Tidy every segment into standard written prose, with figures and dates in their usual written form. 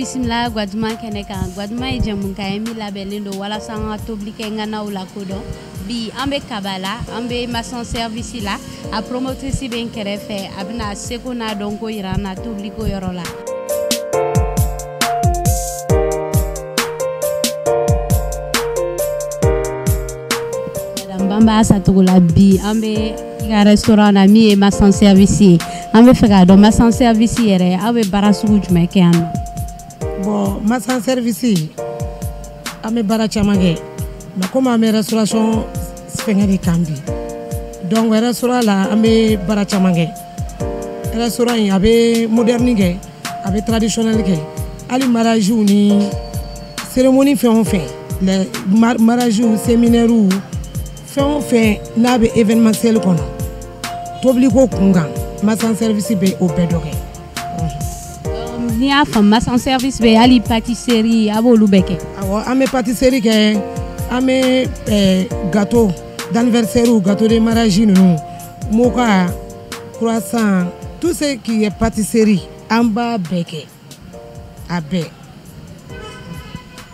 bisimila Guadeloupe kɛnɛ kan Guadeloupe ye jɛmukan ye min labɛnnen don walasa an ka tobili kɛ ŋanaw la kodɔn bi an bɛ Kaba la an bɛ maçon service la a promotrice bɛ n kɛrɛfɛ a bɛna seko n'a dɔnko yira an na tobiliko yɔrɔ la. Bamba Satogola bi an bɛ ka restaurant na min ye maçon service ye an bɛ fɛ k'a dɔn maçon service yɛrɛ aw bɛ baara sugu jumɛn kɛ yan nɔ. Bon maçon service an bɛ baara caman kɛ mais comme an bɛ restauration fɛngɛ de kan bi donc restaurant la an bɛ baara caman kɛ restaurant in a bɛ moderne kɛ a bɛ traditionnel kɛ hali mariage ni cérémonie fɛn o fɛn les mariage séminaire fɛn o fɛn n'a bɛ événementiel kɔnɔ tobiliko kunkan maçon service bɛ o bɛɛ dɔ kɛ. Ni y'a faamu maçon service bɛ hali pâtisserie a b'olu bɛɛ kɛ. Awɔ an bɛ pâtisserie kɛ an bɛ gâteau d'anniversaire gâteau de mariage ninnu moka croissant tout ce qui est pâtisserie an b'a bɛɛ kɛ a bɛɛ.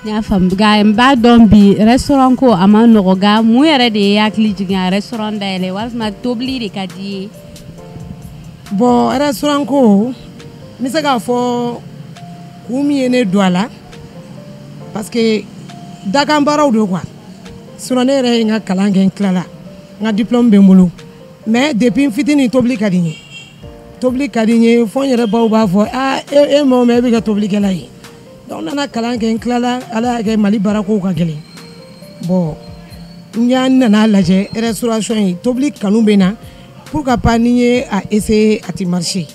Ni y'a faamu nka n b'a dɔn bi restaurant ko a ma nɔgɔ nka mun yɛrɛ de ye hakili jigin a restaurant dayɛlɛ walima tobili de ka di ye. Bon restaurant ko n bɛ se k'a fɔ kun min ye ne don a la parce que dakan baaraw don quoi sinon ne yɛrɛ ye n ka kalan kɛ n tilala n ka diplôme bɛ n bolo mais depuis n fitinin tobili ka di n ye tobili ka di n ye fo n yɛrɛ baw b'a fɔ e ma mɛn e bɛ kɛ tobilikɛla ye donc n nana kalan kɛ n tilala ala y'a kɛ Mali baarakow ka gɛlɛn bon n nana lajɛ restauration ye tobili kanu bɛ n na pourquoi pas ni n ye a essayer a tɛ marcher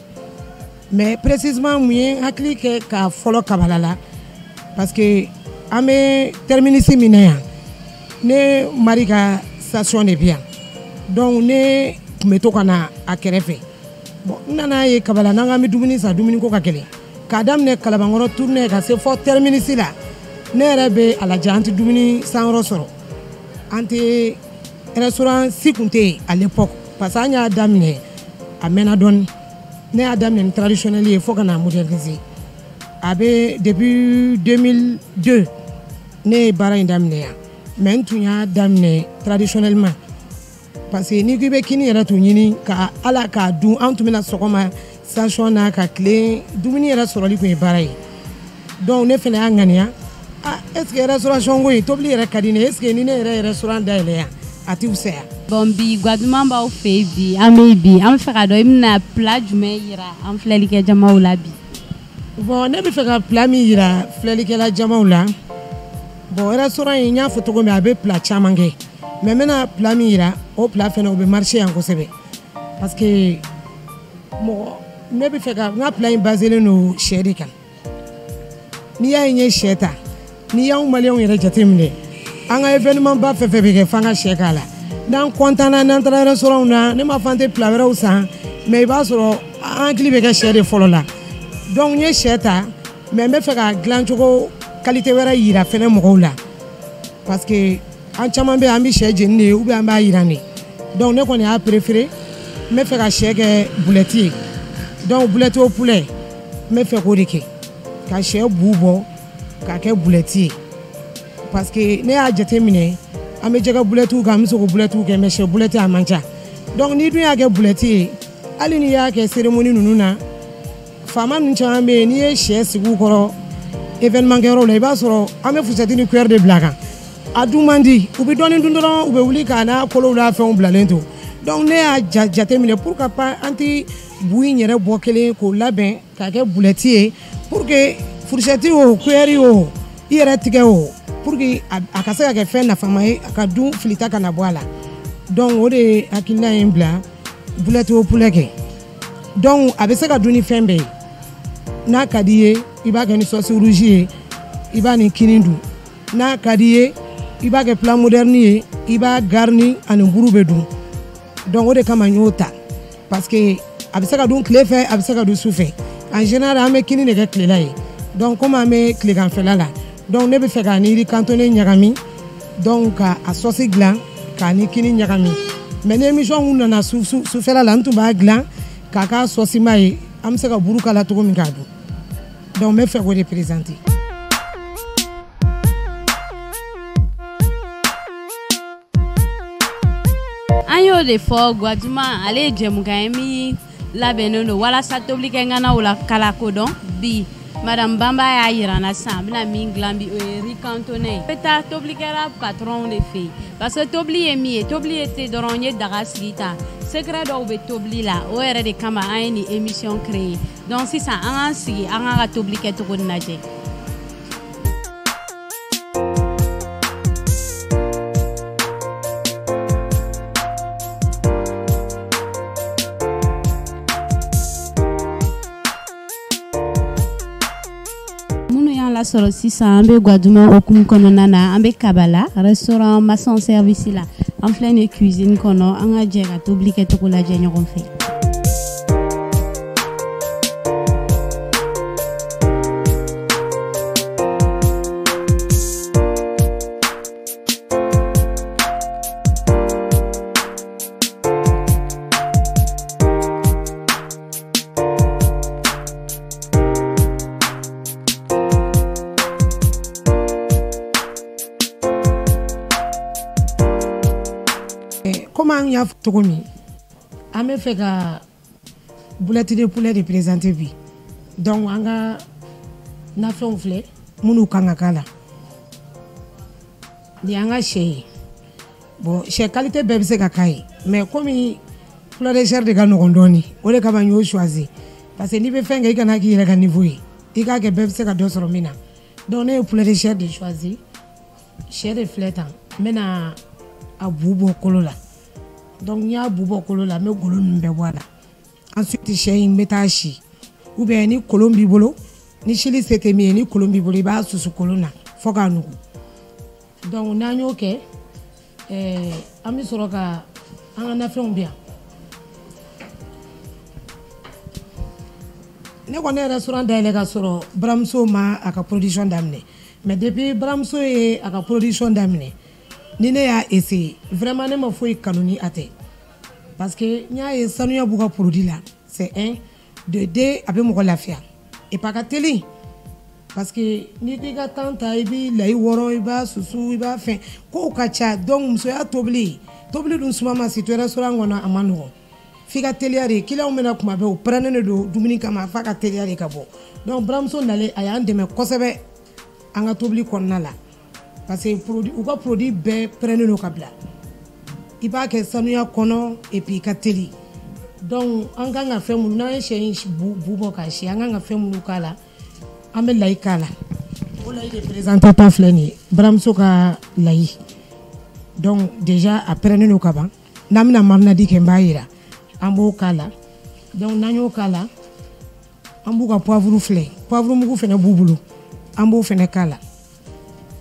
mais précisément mun ye n hakili kɛ ka fɔlɔ Kabala la parce que an bɛ terminus min na yan ne mari ka station de bɛ yan donc ne tun bɛ to ka na a kɛrɛfɛ bon n nana ye Kabala n'an k'an bɛ dumuni san dumuni ko ka gɛlɛn k'a daminɛ Kalabankɔrɔ tournée ka se fɔ terminus la ne yɛrɛ bɛ a lajɛ an tɛ dumuni sanyɔrɔ sɔrɔ an tɛ restaurant si tun tɛ yen à l'époque parce que an y'a daminɛ a mɛnna dɔɔni ne y'a daminɛ ni traditionnel ye fo ka na moderniser a bɛ depuis 2002 ne ye baara in daminɛ yan mais n tun y'a daminɛ traditionnellement parce que n'i ko i bɛ kini yɛrɛ tun ɲini ka ala k'a dun an tun bɛna sɔgɔma station na ka tile dumuni yɛrɛ sɔrɔli tun ye baara ye donc ne fana y'a ŋaniya est ce que restauration ko in tobili yɛrɛ ka di ne est ce que ni ne yɛrɛ ye restaurant dayɛlɛ yan a tɛ fisaya. Bon bi Guadeloupe b'aw fɛ bi an bɛ fɛ k'a dɔn i bɛna plat jumɛn yira an filɛlikɛ jamaw la bi. Bon ne bɛ fɛ ka plat min yira filɛlikɛla jamaw la bon restaurant in n y'a fɔ cogo min a bɛ plat caman kɛ mais n bɛna plat min yira o plat fana o bɛ marché yan kosɛbɛ parce que mɔgɔ ne bɛ fɛ ka n ka plat in baselen don sɛ de kan n'i y'a ye n ye sɛ ta n'i y'anw maliyɛnw yɛrɛ jateminɛ an ka événement ba fɛn fɛn bɛ kɛ f'an ka sɛ k'a la n'an content n'an taara restaurant na ne ma fɔ an tɛ plat wɛrɛw san mais i b'a sɔrɔ an hakili bɛ kɛ sɛ de fɔlɔ la donc n ye sɛ ta mais n bɛ fɛ ka dilan cogo qualité wɛrɛ yira fɛnɛ mɔgɔw la parce que an caman bɛ an bɛ sɛ jeni de ye ou bien an b'a yiran de donc ne kɔni y'a préféré n bɛ fɛ ka sɛ kɛ boulette ye donc boulette au poulet n bɛ fɛ k'o de kɛ ka sɛ bu bɔ k'a kɛ boulette ye parce que ne y'a jateminɛ an bɛ jɛgɛ boulettew kan an bɛ se k'o boulettew kɛ mais sɛ boulette a man ca donc n'i dun y'a kɛ boulette ye hali n'i y'a kɛ cérémonie ninnu na faama ninnu caman bɛ yen n'i ye sɛ sigi u kɔrɔ événement kɛyɔrɔ la i b'a sɔrɔ an bɛ fourchette ni cuillère de bila a kan a dun man di u bɛ dɔɔnin dun dɔrɔn u bɛ wuli k'a n'a kolow n'a fɛnw bilalen to donc ne y'a jateminɛ pourquoi pas an tɛ bu in yɛrɛ bɔ kelen k'o labɛn k'a kɛ boulette ye pour que fourchette o cuillère o i yɛrɛ tigɛ o pour que a ka se ka kɛ fɛn nafama ye a ka dun filita kana bɔ a la donc o de hakilina ye n bila boulette au poulet kɛ donc a bɛ se ka dun ni fɛn bɛɛ ye n'a ka di ye i b'a kɛ ni sauce rouge ye i b'a ni kini dun n'a ka di ye i b'a kɛ plat moderne ye i b'a garni ani buru bɛ dun donc o de kama n y'o ta parce que a bɛ se ka dun tile fɛ a bɛ se ka dun su fɛ en général an bɛ kini de kɛ tilela ye donc comme an bɛ tileganfɛla la donc ne bɛ fɛ k'a ni yiri cantonné ɲagami donc ka a sauce dilan k'a ni kini ɲagami mais ni émission mun nana sufɛla la n tun b'a dilan k'a k'a sauce ma ye an bɛ se ka buru k'a la cogo min k'a dun donc n bɛ fɛ k'o de présenter. An y'o de fɔ Gwajuma ale ye jɛmukan ye min labɛnnen don walasa tobilikɛŋanaw la kala kodɔn bi Madame Bamba y'a yira na sisan a bɛna min dilan bi o ye riz cantonné bɛ taa tobilikɛla patron de fɛ yen parce que tobili ye min ye tobili ye te dɔrɔn ye daga sigi tan secret dɔw bɛ tobili la o yɛrɛ de kama an ye nin émission créer donc sisan an k'an sigi an k'an ka tobili kɛcogo lajɛ. Sɔrɔ sisan an bɛ Gwajuma hokumu kɔnɔna na an bɛ Kabala restaurant maçon service la an filɛ nin cuisine kɔnɔ an ka jɛ ka tobili kɛcogo lajɛ ɲɔgɔn fɛ. Comment y'a togo min an bɛ fɛ ka boulette de poulet de présenter bi donc an ka nafɛnw filɛ minnu kan ka k'a la ni an ka sɛ ye bon sɛ qualité bɛɛ bɛ se ka k'a ye mais komi poulet de chair de ka nɔgɔn dɔɔni o de kama n y'o choisir parce que n'i bɛ fɛn kɛ i kana k'i yɛrɛ ka niveau ye i k'a kɛ bɛɛ bɛ se ka dɔ sɔrɔ min na donc ne ye poulet de chair de choisir sɛ de filɛ tan n bɛna a bu bɔ kolo la. Donc n y'a bu bɔ kolo la n bɛ golo ninnu bɛɛ bɔ a la ensuite sɛ in n bɛ taa si ou bien ni kolon b'i bolo ni sili se tɛ min ye ni kolon b'i bolo i b'a susu kolon na fo k'a nugu donc n'an y'o kɛ an bɛ sɔrɔ ka an ka nafɛnw bɛ yan ne kɔni ye restaurant dayɛlɛ ka sɔrɔ baramuso ma a ka production daminɛ mais depuis baramuso ye a ka production daminɛ ni ne y'a essayer vraiment ne ma foyi kanu ni a tɛ parce que n y'a ye sanuya b'u ka produit la c'est un de deux a bɛ mɔgɔ lafiya et pas ka teli parce que n'i k'i ka temps ta i b'i layi wɔrɔ i b'a susu i b'a fɛn kow ka ca donc musoya tobili dun suma ma surtout restaurant kɔnɔ a ma nɔgɔn f'i ka teliya de client bɛna kuma bɛɛ u pɛrɛnnen de don dumuni kama f'a ka teliya de ka bɔ donc baramuso nalen a y'an dɛmɛ kosɛbɛ an ka tobili kɔnɔna la. Parce que u ka produit bɛɛ pɛrɛnnen don ka bila i b'a kɛ sanuya kɔnɔ et puis i ka teli donc an kan ka fɛn minnu n'an ye sɛ in bu bɔ k'a si an kan ka fɛn minnu k'a la an bɛ layi k'a la o layi de présentateur filɛ nin ye baramuso ka layi donc déjà a pɛrɛnnen don ka ban n'an bɛna marinade kɛ n b'a jira an b'o k'a la donc n'an y'o k'a la an b'u ka poivre filɛ poivre mugu fɛnɛ b'u bolo an b'o fɛnɛ k'a la.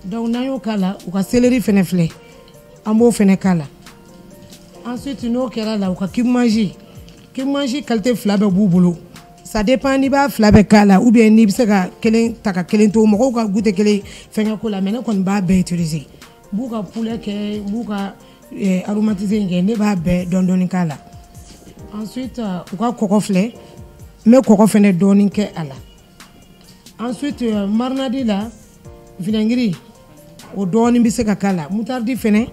Donc n'an y'o k'a la u ka céleri fɛnɛ filɛ an b'o fɛnɛ k'a la ensuite n'o kɛra la u ka cube mangi qualité fila bɛɛ b'u bolo ça dépend n'i b'a fila bɛɛ k'a la ou bien n'i bɛ se ka kelen ta ka kelen to mɔgɔw ka goût tɛ kelen fɛnkɛ ko la mais ne kɔni b'a bɛɛ utiliser n b'u ka poulet kɛ n b'u ka aromatiser kɛ ne b'a bɛɛ dɔɔni k'a la ensuite u ka kɔgɔ filɛ n bɛ kɔgɔ fɛnɛ dɔɔni kɛ a la ensuite marinade la vinaigre o dɔɔni bɛ se ka k'a la moutarde fɛnɛ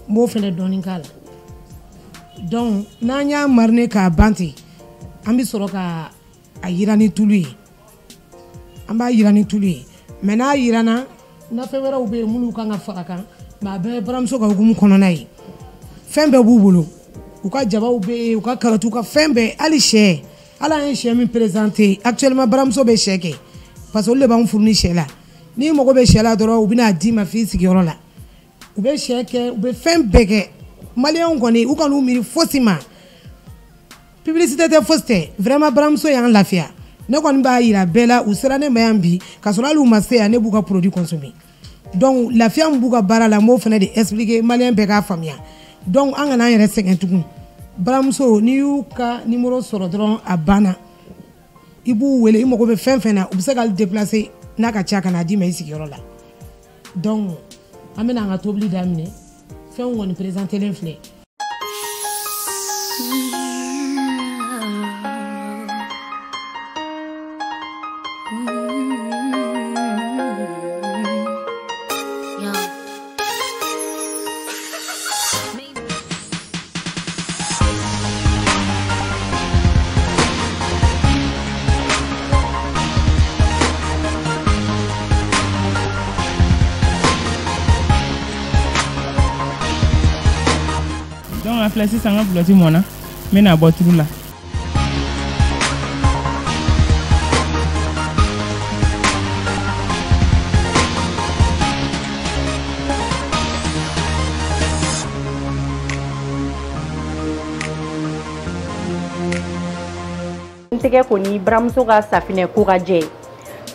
n b'o fɛnɛ dɔɔni k'a la donc n'an y'a mariner k'a ban ten an bɛ sɔrɔ ka a jira ni tulu ye an b'a jira ni tulu ye mais n'a jiranna nafɛn wɛrɛw bɛ yen minnu kan ka fara kan mais a bɛɛ ye baramuso ka hukumu kɔnɔna ye fɛn bɛɛ b'u bolo u ka jabaw bɛ yen u ka karɔtiw ka fɛn bɛɛ hali sɛ hali an ye sɛ min présenter actuellement baramuso bɛ sɛ kɛ parce que olu de b'an furu ni sɛ la. Ni mago bɛ sɛ la dɔrɔn u bɛna d'i ma f'i sigiyɔrɔ la u bɛ sɛ kɛ u bɛ fɛn bɛɛ kɛ maliyɛnw kɔni u kan'u miiri fosi ma publicité tɛ fosi tɛ vraiment baramuso y'an lafiya ne kɔni b'a jira bɛɛ la u sera ne ma yan bi k'a sɔrɔ hali u ma se yan ne b'u ka produit consommer donc lafiya min b'u ka baara la n b'o fana de expliquer maliyɛn bɛɛ k'a faamuya donc an kana an yɛrɛ sɛgɛn tugun baramuso n'i y'u ka numéro sɔrɔ dɔrɔn a banna i b'u wele i mago bɛ fɛn fɛn na u bɛ se k'ale déplacer n'a ka ca kana d'i ma i sigiyɔrɔ la donc an bɛna an ka tobili daminɛ fɛnw kɔni présentelen filɛ filɛ sisan n ka bulɔti mɔna n bɛna bɔ tulu la. Ntɛgɛ kɔni buramuso ka safinɛ ko ka jɛ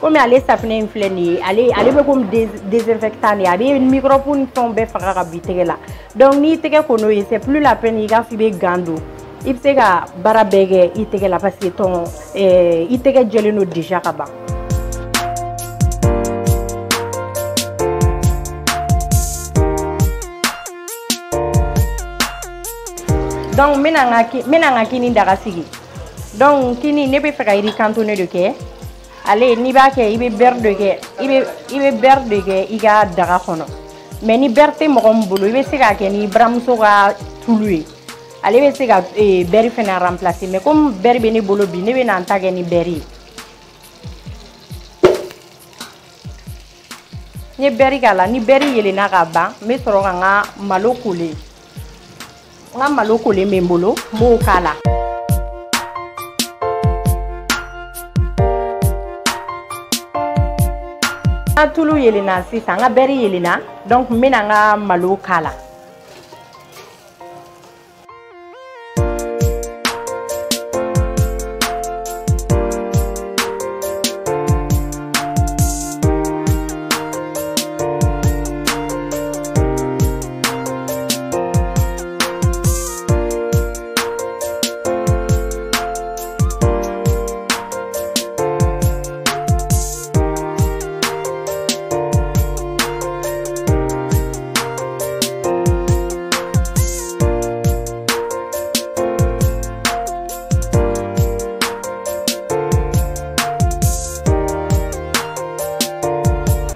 komi ale safinɛ in filɛ nin ye ale bɛ comme désinfectant de a bɛ microbe ni fɛnw bɛɛ faga ka bi tɛgɛ la donc n'i tɛgɛ ko n'o ye c'est plus la peine i ka f'i bɛ gant don i bɛ se ka baara bɛɛ kɛ i tɛgɛ la parce que i tɛgɛ jɛlen don déjà ka ban. Donc n bɛna n ka kini daga sigi. Donc kini ne bɛ fɛ ka riz cantonné de kɛ ale n'i b'a kɛ i bɛ beurre de kɛ i bɛ beurre de kɛ i ka daga kɔnɔ mais ni beurre tɛ mɔgɔ min bolo i bɛ se k'a kɛ ni buramuso ka tulu ye ale bɛ se ka beurre fana remplacer mais comme beurre bɛ ne bolo bi ne bɛ na n ta kɛ ni beurre ye. N ye beurre k'a la ni beurre yelenna ka ban n bɛ sɔrɔ ka n ka malo kolen n ka malo kolen bɛ n bolo n b'o k'a la. Tulu yelenna sisan n ka beurre yelenna donc n bɛna n ka malo k'a la.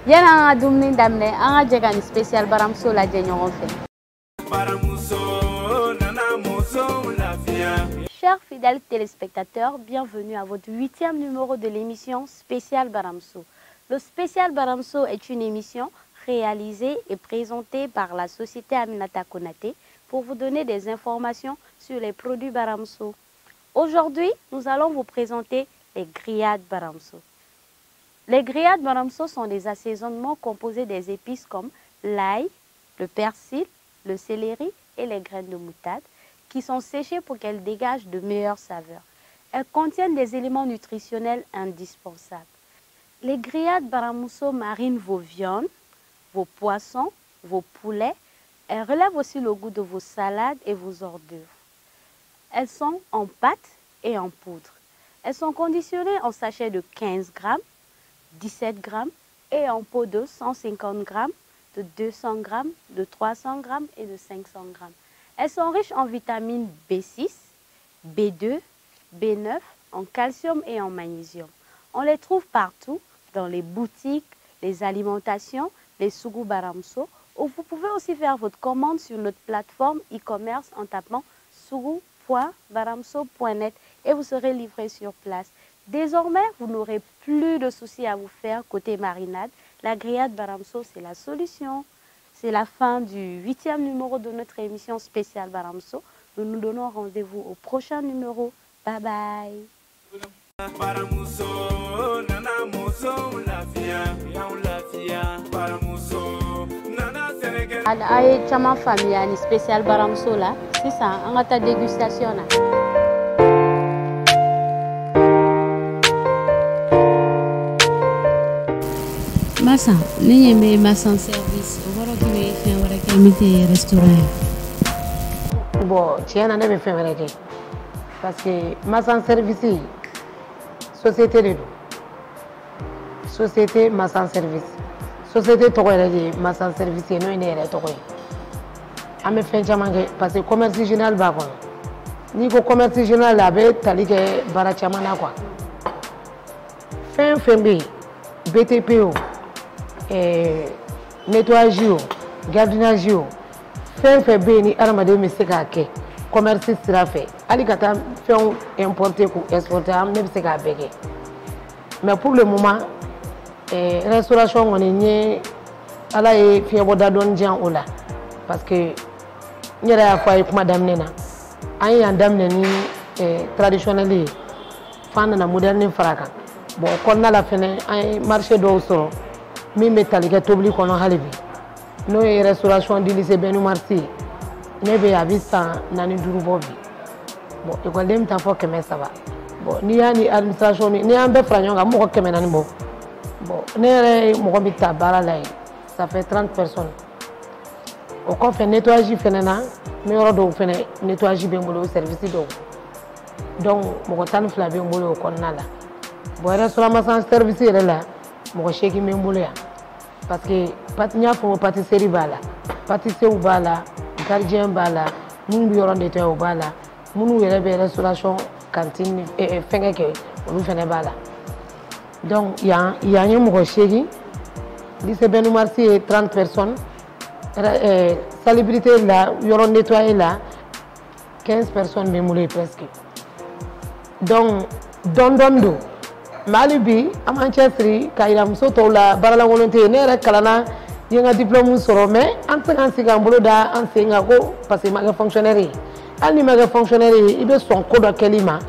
Yana dumuni damne anga jega ni spécial Baramuso la ɲɔgɔn fɛ. Chers fidèles téléspectateurs, bienvenue à votre 8e numéro de l'émission Spécial Baramuso. Le Spécial Baramuso est une émission réalisée et présentée par la société Aminata Konaté pour vous donner des informations sur les produits Baramuso. Aujourd'hui, nous allons vous présenter les grillades Baramuso. Les grillades Baramuso sont des assaisonnements composés des épices comme l'ail, le persil, le céleri et les graines de moutarde qui sont séchées pour qu'elles dégagent de meilleures saveurs. Elles contiennent des éléments nutritionnels indispensables. Les grillades Baramuso marinent vos viandes, vos poissons, vos poulets. Elles relèvent aussi le goût de vos salades et vos hors d'œuvre. Elles sont en pâte et en poudre. Elles sont conditionnées en sachets de 15 grammes, 17 grammes et en pot de 150 grammes, de 200 grammes, de 300 grammes et de 500 grammes. Elles sont riches en vitamines B6, B2, B9, en calcium et en magnésium. On les trouve partout, dans les boutiques, les alimentations, les Sougou Baramuso, ou vous pouvez aussi faire votre commande sur notre plateforme e-commerce en tapant sougou.baramuso.net et vous serez livré sur place. Désormais, vous n'aurez plus de soucis à vous faire côté marinade. La grillade Baramuso, c'est la solution. C'est la fin du 8e numéro de notre émission spéciale Baramuso. Nous nous donnons rendez-vous au prochain numéro. Bye bye. Aye chama famille ni spécial Baramuso là. C'est ça, on a ta dégustation là. Massa, ni yeme massa service. Waro ki fe wara ke miti restaurant. Bon, tiens na be fe wara ke. Parce que massa service société de société massa service. Société to wara de massa service no ine re to ko. Ame fe chama ke parce que commerce général ba ko. Ni ko commerce général la be tali ke bara chama na quoi. Fin bi BTP nettoyage, gardinage, fait béni armade mi se ka ke commerce sira fait ali kata fait importer ou exporter am ne se ka bege mais pour le moment restauration on est ala e fi boda don jan ola parce que nyere ya fa kuma damne na an yi damne ni traditionnel fan na moderne faraka bon konna la fene an marché do so mi metalike tobli kono halibi no restauration du lycée Beno Marti ne be abisa nani duru bobi bon école dem ta fo keme saba bon ni yani administration ni ambe franyonga mo keme nani bo bon ne mo bi ta bara la ça fait 30 personnes au qu'on fait nettoyage fenena mais yoro do fene nettoyage be ngolo service do donc mo ko tan fla be ngolo ko nala bo restaurant sans service là mo ko sheki me ngolo ya parce que patinya fo pâtisserie bala pâtisserie bala gardien bala mun bi yoro de te bala munu yere be restauration cantine fenge ke olu fene bala donc ya mo ko sheki lycée Beno Marti 30 personnes salubrité là yoro nettoyer là 15 personnes me moulé presque donc do malibi amanchestri kayira musoto la barala volonté ne ra kalana yenga diplôme soro mais en siga mbolo da en singa ko parce que maga fonctionnaire ani maga fonctionnaire ibe son ko do kelima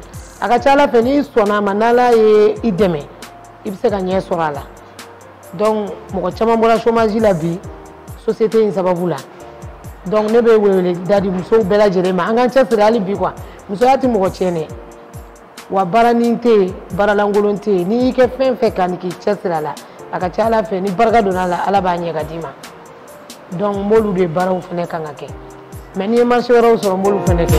aka chala feni sona manala e ideme ibse ga nye sorala donc mo chama mbola chômage la vie société in sababu la donc ne be wele dadi muso bela jerema anga chasira ali bi kwa muso yati mo chene wa baraninte baralangolonte ni ke fen fe kan ki chasira la aka chala fe ni barga donala ala ba nyega dima donc molu de baraw fene kanga ke mais ni marché waro so molu fene ke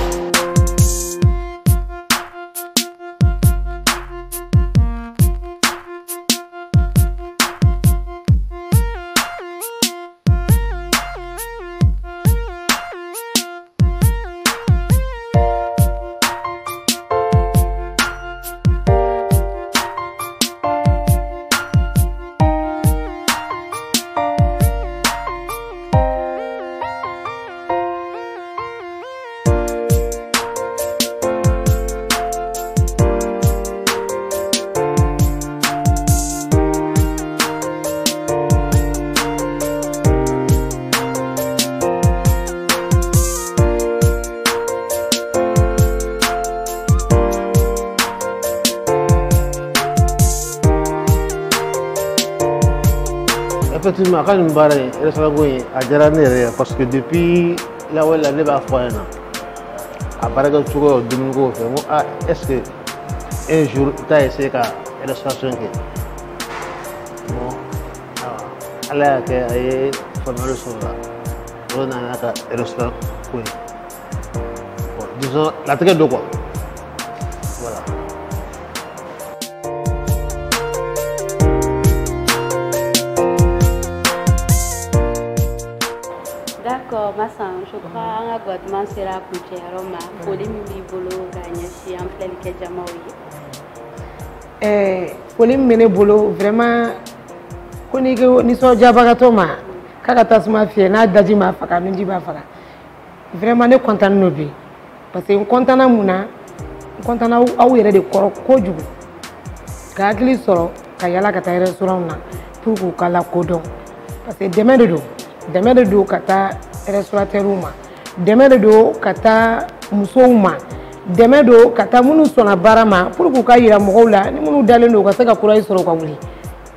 Effectivement, quand je suis restaurant à Djarané, parce que depuis là où la neba foyena, à Baraga Tougo, Domingo, est-ce que un jour tu as essayé la restauration bon, alors que aye formé sur là, on a un restaurant disons la tête de quoi, voilà. D'accord, Massan, je crois que Guadeloupe sera pour Roma, pour les bolo gagner si en plein que Jamaoui. Pour les bolo vraiment, qu'on y go ni so jabagatoma, kaka suma fie na dajima faka minji ba faka. Vraiment ne content no bi, parce que content na muna, content na au yere de koro kojugu. Ka akili soro ka yala ka ta restaurant na pour ko kala kodon, parce que demain de do kata restaurateur uma demain de do kata muso uma demain do kata munu sona barama pour ko kayira mogola ni munu dalen do ka saka kura soro ka wuli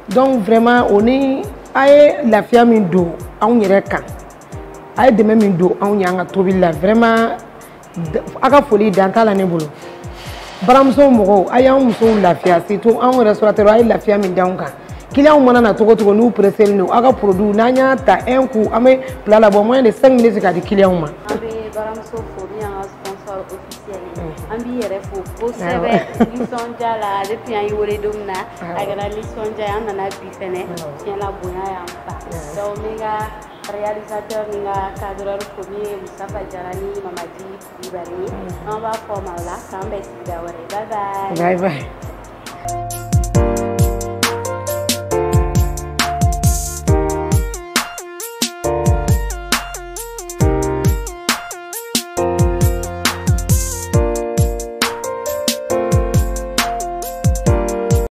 donc vraiment oni ay la fia min do an yere kan ay demain min do an yanga tobilla vraiment aka foli dantala ne bolo baramso mogo ay an muso la fia c'est tout an restaurateur ay la fia min danka client mana na togo nous presser nous aga produit nanya ta un coup ame plat la bon moins de 5 minutes ka di client ma ambe baramso fo bien sponsor officiel ambi yere fo ko sebe lisonja la depuis an yole domna aga la lisonja an na bi fene tien la boya ya mpa donc mega réalisateur ninga cadreur premier Moustapha Jarani Mamadi Ibari on va former là quand bye bye.